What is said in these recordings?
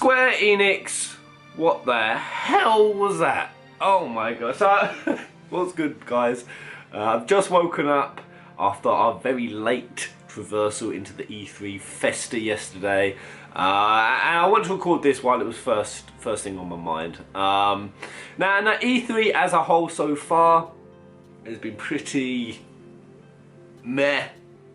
Square Enix, what the hell was that? Oh my god. So, what's good, guys? I've just woken up after our very late traversal into the E3 festa yesterday. And I want to record this while it was first thing on my mind. Now E3 as a whole so far has been pretty meh,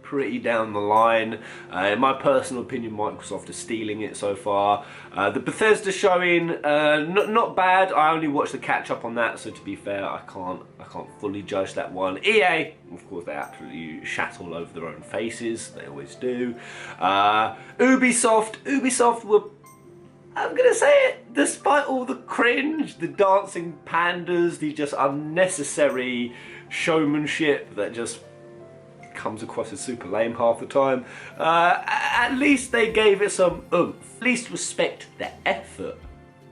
pretty down the line. In my personal opinion, Microsoft is stealing it so far. The Bethesda showing, not bad. I only watched the catch up on that, so to be fair, I can't fully judge that one. EA, of course, they absolutely shat all over their own faces. They always do. Ubisoft were, I'm gonna say it, despite all the cringe, the dancing pandas, the just unnecessary showmanship that just comes across as super lame half the time, at least they gave it some oomph. At least respect the effort.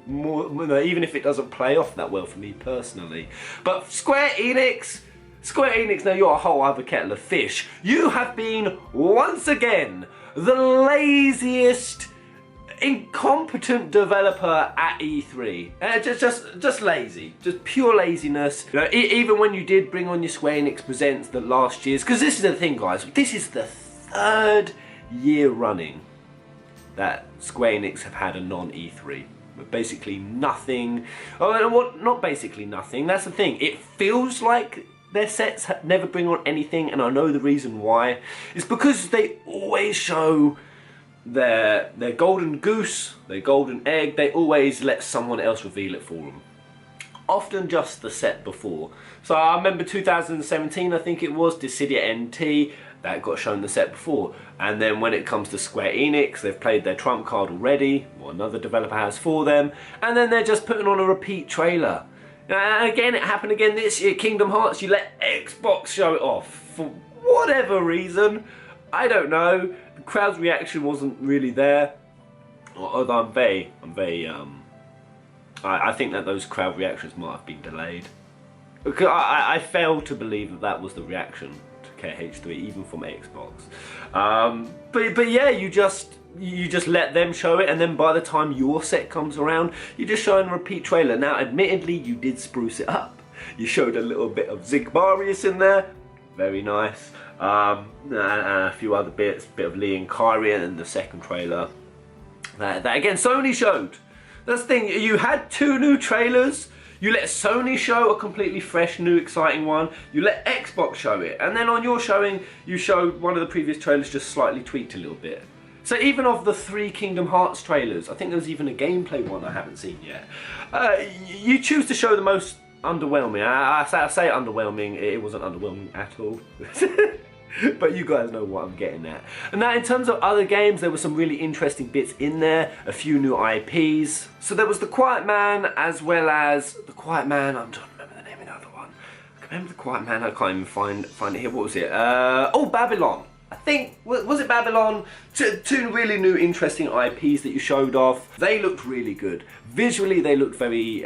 More, even if it doesn't play off that well for me personally. But Square Enix, now you're a whole other kettle of fish. You have been, once again, the laziest, incompetent developer at E3. Just lazy, just pure laziness. You know, even when you did bring on your Square Enix Presents the last year's, because this is the thing, guys, this is the third year running that Square Enix have had a non-E3. But basically nothing. Oh, not basically nothing. That's the thing. It feels like their sets never bring on anything, and I know the reason why. It's because they always show their golden goose, their golden egg. They always let someone else reveal it for them. Often just the set before. So I remember 2017, I think it was, Dissidia NT, that got shown the set before. And then when it comes to Square Enix, they've played their trump card already, or another developer has for them, and then they're just putting on a repeat trailer. And again, it happened again this year, Kingdom Hearts, you let Xbox show it off. For whatever reason, I don't know. The crowd's reaction wasn't really there. Although I think that those crowd reactions might have been delayed. Because I fail to believe that was the reaction to KH3, even from Xbox. But yeah, you just let them show it, and then by the time your set comes around, you're just showing a repeat trailer. Now, admittedly, you did spruce it up. You showed a little bit of Zigmarius in there, very nice, and a few other bits, a bit of Lee and Kyrie, and the second trailer. That again, Sony showed. That's the thing, you had two new trailers. You let Sony show a completely fresh, new, exciting one. You let Xbox show it. And then on your showing, you showed one of the previous trailers just slightly tweaked a little bit. So even of the 3 Kingdom Hearts trailers, I think there's even a gameplay one I haven't seen yet. You choose to show the most underwhelming. I say underwhelming, it wasn't underwhelming at all. But you guys know what I'm getting at. And now in terms of other games, there were some really interesting bits in there. A few new IPs. So there was The Quiet Man, as well as The Quiet Man, I'm trying to remember the name of the other one. I can remember The Quiet Man, I can't even find it here. What was it? Oh, Babylon. I think, was it Babylon? Two really new interesting IPs that you showed off. They looked really good. Visually, they looked very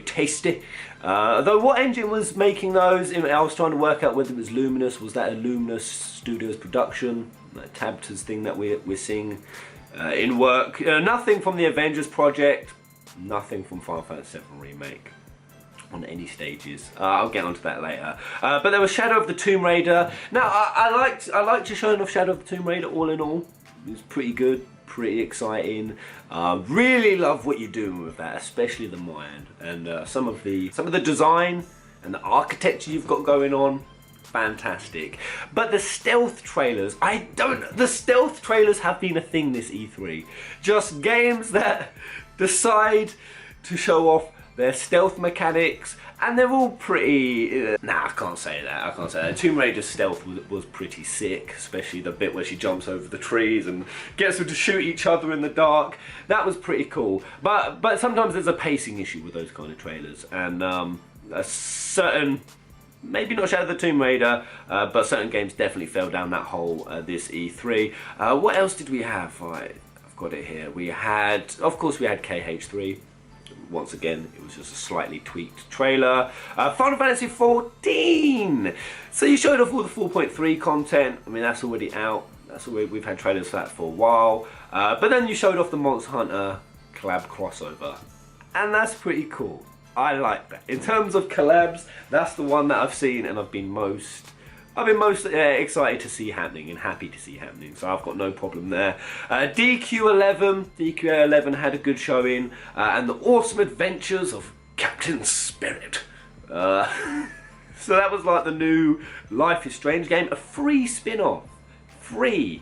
tasty. Though what engine was making those, I was trying to work out whether it was Luminous. Was that a Luminous Studios production? That Tabta's thing that we're seeing in work. Nothing from the Avengers project. Nothing from Final Fantasy VII Remake on any stages. I'll get onto that later. But there was Shadow of the Tomb Raider. Now I liked your showing of Shadow of the Tomb Raider. All in all, it was pretty good, pretty exciting. Really love what you're doing with that, especially the mind and some of the design and the architecture you've got going on. Fantastic. But the stealth trailers, the stealth trailers have been a thing this E3. Just games that decide to show off their stealth mechanics, and they're all pretty... nah, I can't say that. Tomb Raider's stealth was pretty sick, especially the bit where she jumps over the trees and gets them to shoot each other in the dark. That was pretty cool. But sometimes there's a pacing issue with those kind of trailers, and a certain... maybe not Shadow of the Tomb Raider, but certain games definitely fell down that hole this E3. What else did we have? Right, I've got it here. Of course we had KH3. Once again, it was just a slightly tweaked trailer. Final Fantasy 14! So you showed off all the 4.3 content. I mean, that's already out. That's what we've had trailers for that for a while. But then you showed off the Monster Hunter collab crossover, and that's pretty cool. I like that. In terms of collabs, that's the one that I've seen and I've been most excited to see happening and happy to see happening, so I've got no problem there. DQ11 had a good showing, and the awesome adventures of Captain Spirit. So that was like the new Life is Strange game, a free spin-off. Free.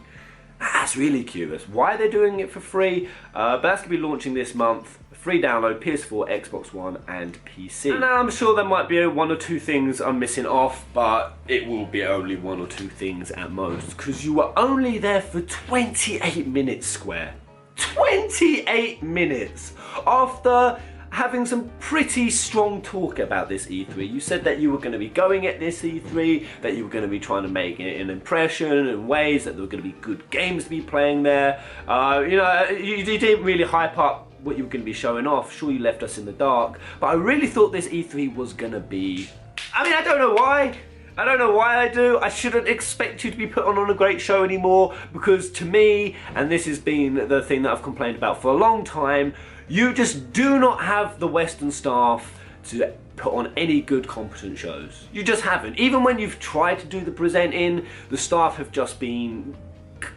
That's really curious. Why they're doing it for free, but that's going to be launching this month. Free download, PS4, Xbox One and PC. And I'm sure there might be one or two things I'm missing off, but it will be only one or two things at most, because you were only there for 28 minutes, Square. 28 minutes! After having some pretty strong talk about this E3. You said that you were going to be going at this E3, that you were going to be trying to make an impression in ways that there were going to be good games to be playing there. You didn't really hype up what you were going to be showing off. Sure, you left us in the dark, but I really thought this E3 was going to be... I mean, I don't know why. I do. I shouldn't expect you to be put on a great show anymore, because to me, and this has been the thing that I've complained about for a long time, you just do not have the Western staff to put on any good, competent shows. You just haven't. Even when you've tried to do the presenting, the staff have just been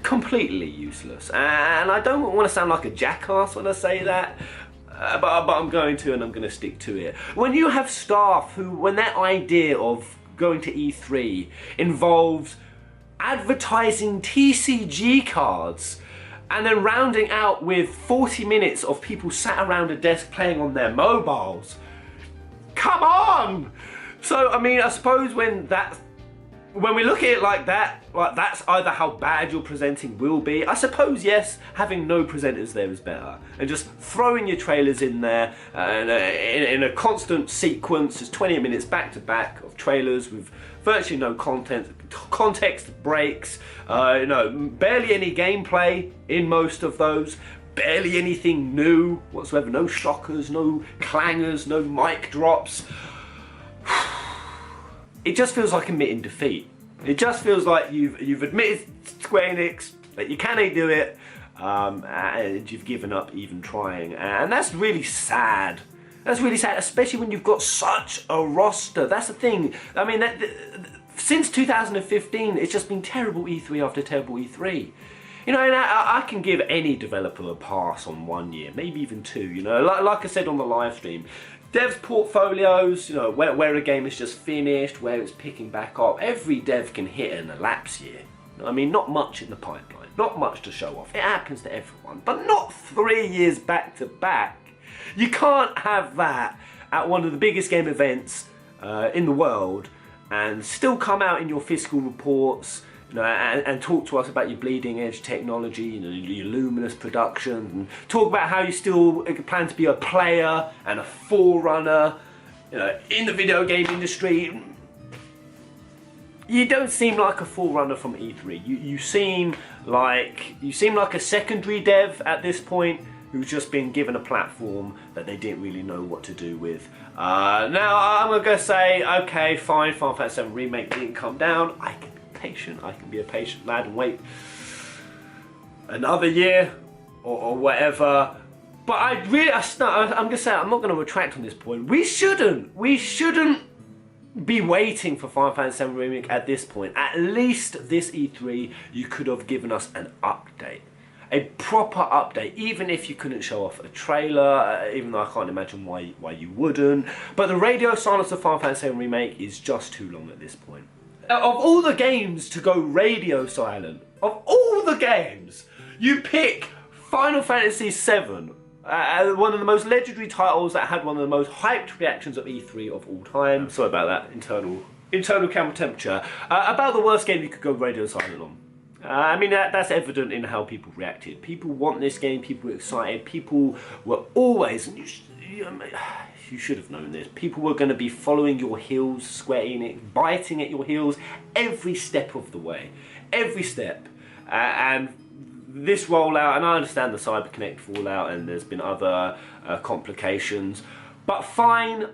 completely useless. And I don't want to sound like a jackass when I say that, but I'm going to, and I'm going to stick to it. When you have staff who, when their idea of going to E3 involves advertising TCG cards and then rounding out with 40 minutes of people sat around a desk playing on their mobiles. Come on! So, I mean, I suppose when we look at it like that's either how bad your presenting will be. I suppose, yes, having no presenters there is better. And just throwing your trailers in there in a constant sequence, just 20 minutes back to back of trailers with virtually no context breaks, barely any gameplay in most of those, barely anything new whatsoever, no shockers, no clangers, no mic drops. It just feels like admitting defeat. It just feels like you've admitted, Square Enix, that you can't do it, and you've given up even trying. And that's really sad. That's really sad, especially when you've got such a roster. That's the thing. I mean, since 2015, it's just been terrible E3 after terrible E3. And I can give any developer a pass on 1 year, maybe even 2. Like I said on the live stream. Devs' portfolios, where a game is just finished, where it's picking back up. Every dev can hit an elapse year. I mean, not much in the pipeline, not much to show off. It happens to everyone, but not 3 years back to back. You can't have that at one of the biggest game events in the world and still come out in your fiscal reports, and talk to us about your bleeding edge technology, your luminous production, and talk about how you still plan to be a player and a forerunner, in the video game industry. You don't seem like a forerunner from E3. You seem like a secondary dev at this point who's just been given a platform that they didn't really know what to do with. Now I'm gonna say, okay, fine, Final Fantasy VII Remake didn't come down. I can be a patient lad and wait another year or whatever. But I'm gonna say, I'm not gonna retract on this point. We shouldn't be waiting for Final Fantasy VII Remake at this point. At least this E3, you could have given us an update. A proper update, even if you couldn't show off a trailer, even though I can't imagine why you wouldn't. But the radio silence of Final Fantasy VII Remake is just too long at this point. Of all the games to go radio silent, of all the games, you pick Final Fantasy VII, one of the most legendary titles that had one of the most hyped reactions of E3 of all time. Sorry about that, internal camera temperature. About the worst game you could go radio silent on. I mean, that's evident in how people reacted. People want this game, people were excited, people were always, and you should have known this, people were going to be following your heels, Square Enix, biting at your heels every step of the way. Every step. And this rollout, and I understand the CyberConnect fallout, and there's been other complications, but fine,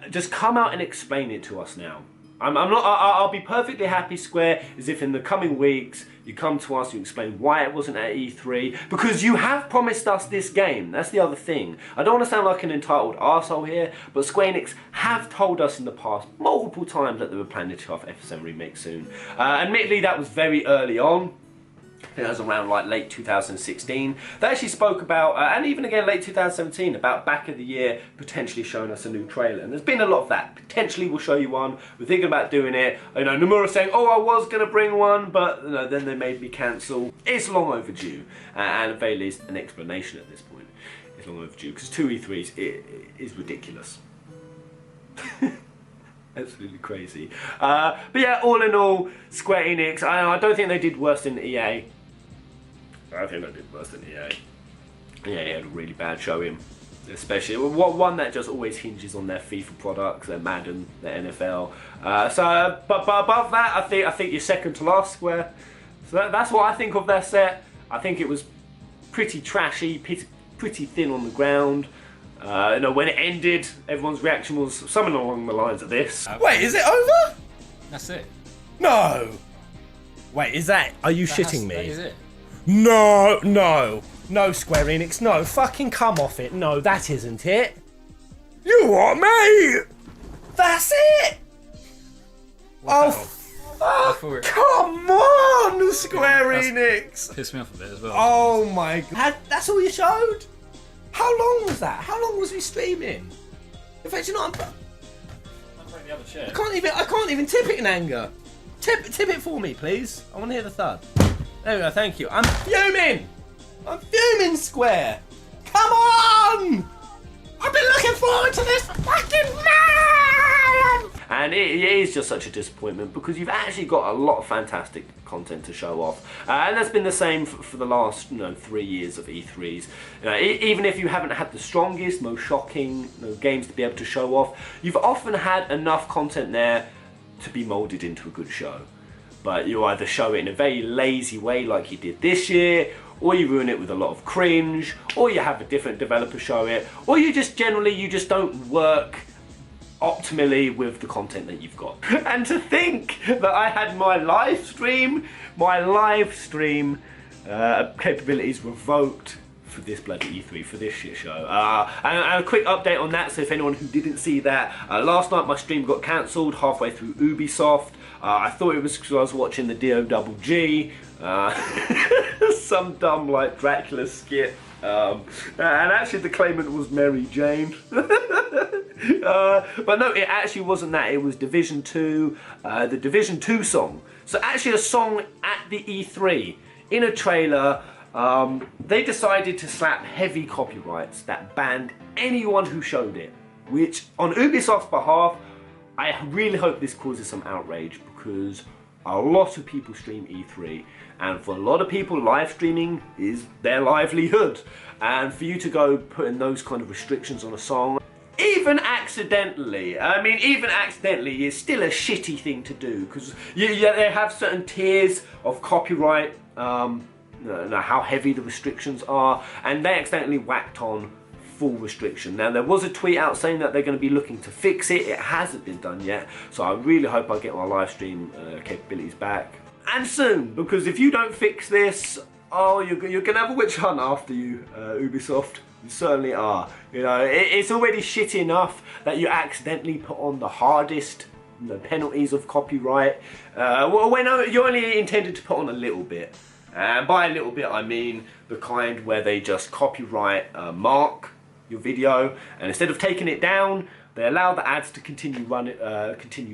just come out and explain it to us now. I'll be perfectly happy, Square, as if in the coming weeks you come to us, you explain why it wasn't at E3, because you have promised us this game. That's the other thing. I don't want to sound like an entitled arsehole here, but Square Enix have told us in the past multiple times that they were planning to have FSM Remake soon. Admittedly, that was very early on. I think that was around like late 2016. They actually spoke about, and even again late 2017, about back of the year potentially showing us a new trailer. And there's been a lot of that. Potentially we'll show you one. We're thinking about doing it. You know, Nomura saying, oh, I was going to bring one, but you know, then they made me cancel. It's long overdue. And at very least, an explanation at this point is long overdue. Because 2 E3s is ridiculous. Absolutely crazy. But yeah, all in all, Square Enix, I don't think they did worse than EA. I don't think they did worse than EA. EA had a really bad showing, especially one that just always hinges on their FIFA products, their Madden, their NFL. But above that, I think you're second to last, Square. So that's what I think of their set. I think it was pretty trashy, pretty thin on the ground. You know, when it ended, everyone's reaction was something along the lines of this. Wait, is it over? That's it. No. Wait, is that? Are you shitting me? That is it. No, no, no, Square Enix, no, fucking come off it. No, that isn't it. You what, mate? That's it. Wow. Oh, come on, Square Enix. Pissed me off a bit as well. Oh my god. That's all you showed? How long was that? How long was we streaming? In fact, you know, I can't even tip it in anger. Tip it for me, please. I want to hear the thud. There we go, thank you. I'm fuming! I'm fuming, Square! Come on! I've been looking forward to this fucking man! And it is just such a disappointment because you've actually got a lot of fantastic content to show off. And that's been the same for the last 3 years of E3s. Even if you haven't had the strongest, most shocking games to be able to show off, you've often had enough content there to be moulded into a good show. But you either show it in a very lazy way like you did this year, or you ruin it with a lot of cringe, or you have a different developer show it, or you just don't work optimally with the content that you've got. And to think that I had my live stream capabilities revoked for this bloody E3, for this shit show. And a quick update on that, so if anyone who didn't see that, last night my stream got cancelled halfway through Ubisoft. I thought it was because I was watching the DOGG, some dumb like Dracula skit, and actually the claimant was Mary Jane. But no, it actually wasn't that, it was Division 2, the Division 2 song. So actually a song at the E3, in a trailer. They decided to slap heavy copyrights that banned anyone who showed it, which on Ubisoft's behalf, I really hope this causes some outrage, because a lot of people stream E3, and for a lot of people live streaming is their livelihood, and for you to go putting those kind of restrictions on a song, even accidentally is still a shitty thing to do, because they have certain tiers of copyright, how heavy the restrictions are, and they accidentally whacked on full restriction. Now there was a tweet out saying that they're going to be looking to fix it. It hasn't been done yet, so I really hope I get my live stream capabilities back, and soon, because if you don't fix this, oh, you're going to have a witch hunt after you, Ubisoft. You certainly are. You know, it's already shit enough that you accidentally put on the hardest penalties of copyright, when you only intended to put on a little bit. And by a little bit I mean the kind where they just copyright mark your video, and instead of taking it down, they allow the ads to continue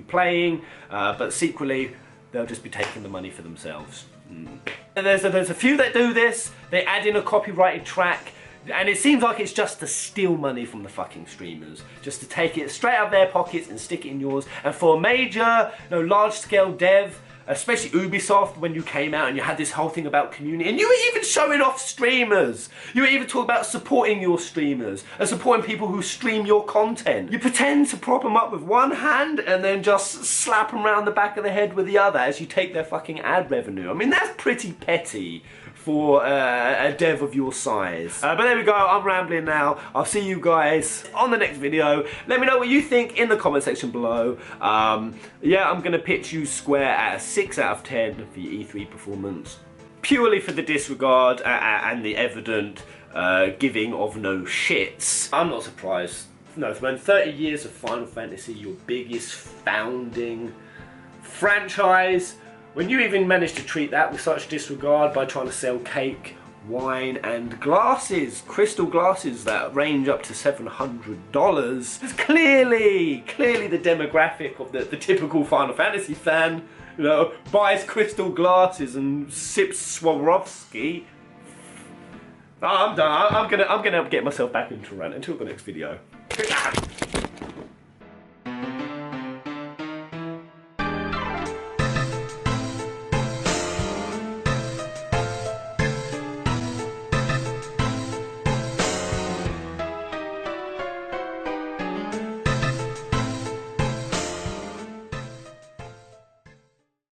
playing, but secretly they'll just be taking the money for themselves. And there's a few that do this. They add in a copyrighted track, and it seems like it's just to steal money from the fucking streamers, just to take it straight out of their pockets and stick it in yours. And for a major, large-scale dev, especially Ubisoft, when you came out and you had this whole thing about community, and you were even showing off streamers. You were even talking about supporting your streamers and supporting people who stream your content. You pretend to prop them up with one hand and then just slap them around the back of the head with the other as you take their fucking ad revenue. I mean, that's pretty petty for a dev of your size. But there we go, I'm rambling now. I'll see you guys on the next video. Let me know what you think in the comment section below. Yeah, I'm gonna pitch you Square at a 6 out of 10 for your E3 performance. Purely for the disregard and the evident giving of no shits. I'm not surprised. No, when 30 years of Final Fantasy, your biggest founding franchise, when you even managed to treat that with such disregard by trying to sell cake, wine and glasses, crystal glasses that range up to $700, it's clearly the demographic of the typical Final Fantasy fan, you know, buys crystal glasses and sips Swarovski. I'm done. I'm gonna get myself back into rant until the next video.